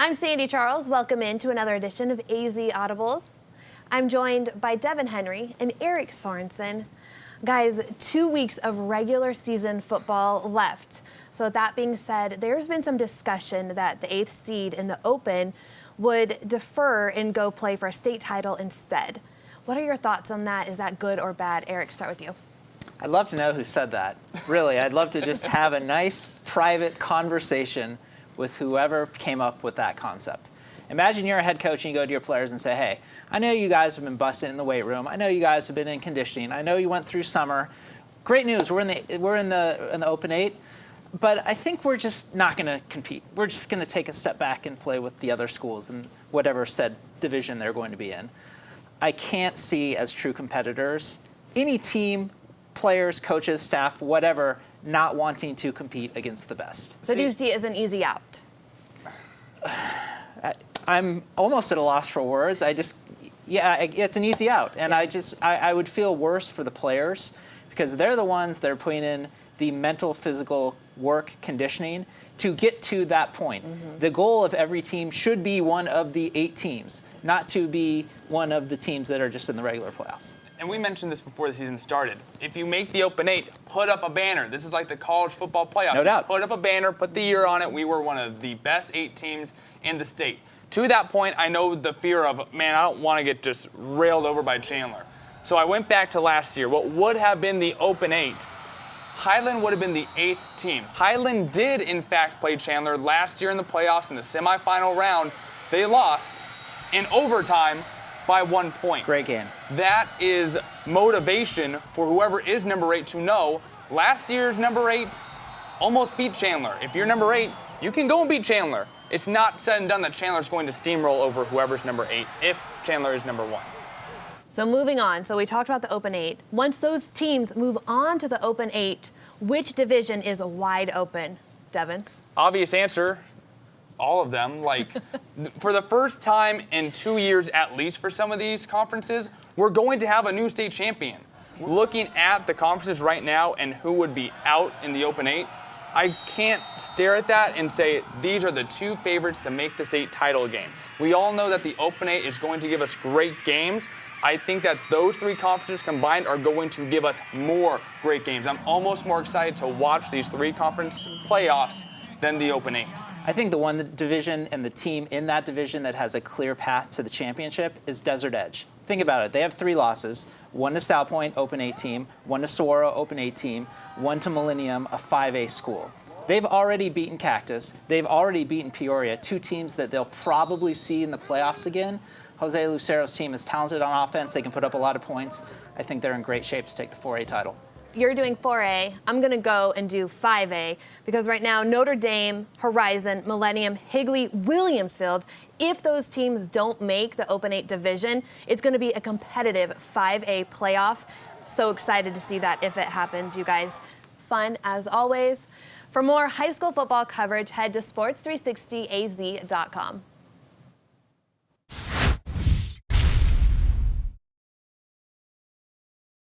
I'm Sandy Charles. Welcome into another edition of AZ Audibles. I'm joined by Devin Henry and Eric Sorensen. Guys, 2 weeks of regular season football left. So with that being said, there's been some discussion that the 8th seed in the Open would defer and go play for a state title instead. What are your thoughts on that? Is that good or bad? Eric, start with you. I'd love to know who said that. Really, I'd love to just have a nice private conversation with whoever came up with that concept. Imagine you're a head coach and you go to your players and say, hey, I know you guys have been busting in the weight room. I know you guys have been in conditioning. I know you went through summer. Great news, we're in the Open 8, but I think we're just not going to compete. We're just going to take a step back and play with the other schools in whatever said division they're going to be in. I can't see as true competitors any team, players, coaches, staff, whatever, not wanting to compete against the best. So do you see it as an easy out? I'm almost at a loss for words. It's an easy out. And I would feel worse for the players because they're the ones that are putting in the mental, physical work, conditioning to get to that point. Mm-hmm. The goal of every team should be one of the 8 teams, not to be one of the teams that are just in the regular playoffs. And we mentioned this before the season started. If you make the Open 8, put up a banner. This is like the college football playoffs. No doubt. Put up a banner, put the year on it. We were one of the best 8 teams in the state. To that point, I know the fear of, man, I don't want to get just railed over by Chandler. So I went back to last year. What would have been the Open 8, Highland would have been the 8th team. Highland did, in fact, play Chandler last year in the playoffs in the semifinal round. They lost in overtime by 1 point. Great game. That is motivation for whoever is number 8 to know last year's number 8 almost beat Chandler. If you're number 8, you can go and beat Chandler. It's not said and done that Chandler's going to steamroll over whoever's number 8 if Chandler is number 1. So moving on, so we talked about the Open 8. Once those teams move on to the Open 8, which division is wide open? Devin? Obvious answer, all of them. Like, for the first time in 2 years at least for some of these conferences, we're going to have a new state champion. Looking at the conferences right now and who would be out in the Open 8, I can't stare at that and say these are the 2 favorites to make the state title game. We all know that the Open 8 is going to give us great games. I think that those 3 conferences combined are going to give us more great games. I'm almost more excited to watch these 3 conference playoffs than the Open 8. I think the one division and the team in that division that has a clear path to the championship is Desert Edge. Think about it. They have 3 losses. 1 to South Point, Open 8 team. 1 to Saguaro, Open 8 team. 1 to Millennium, a 5A school. They've already beaten Cactus. They've already beaten Peoria, 2 teams that they'll probably see in the playoffs again. Jose Lucero's team is talented on offense. They can put up a lot of points. I think they're in great shape to take the 4A title. You're doing 4A. I'm going to go and do 5A because right now Notre Dame, Horizon, Millennium, Higley, Williamsfield, if those teams don't make the Open 8 division, it's going to be a competitive 5A playoff. So excited to see that if it happens, you guys. Fun as always. For more high school football coverage, head to sports360az.com.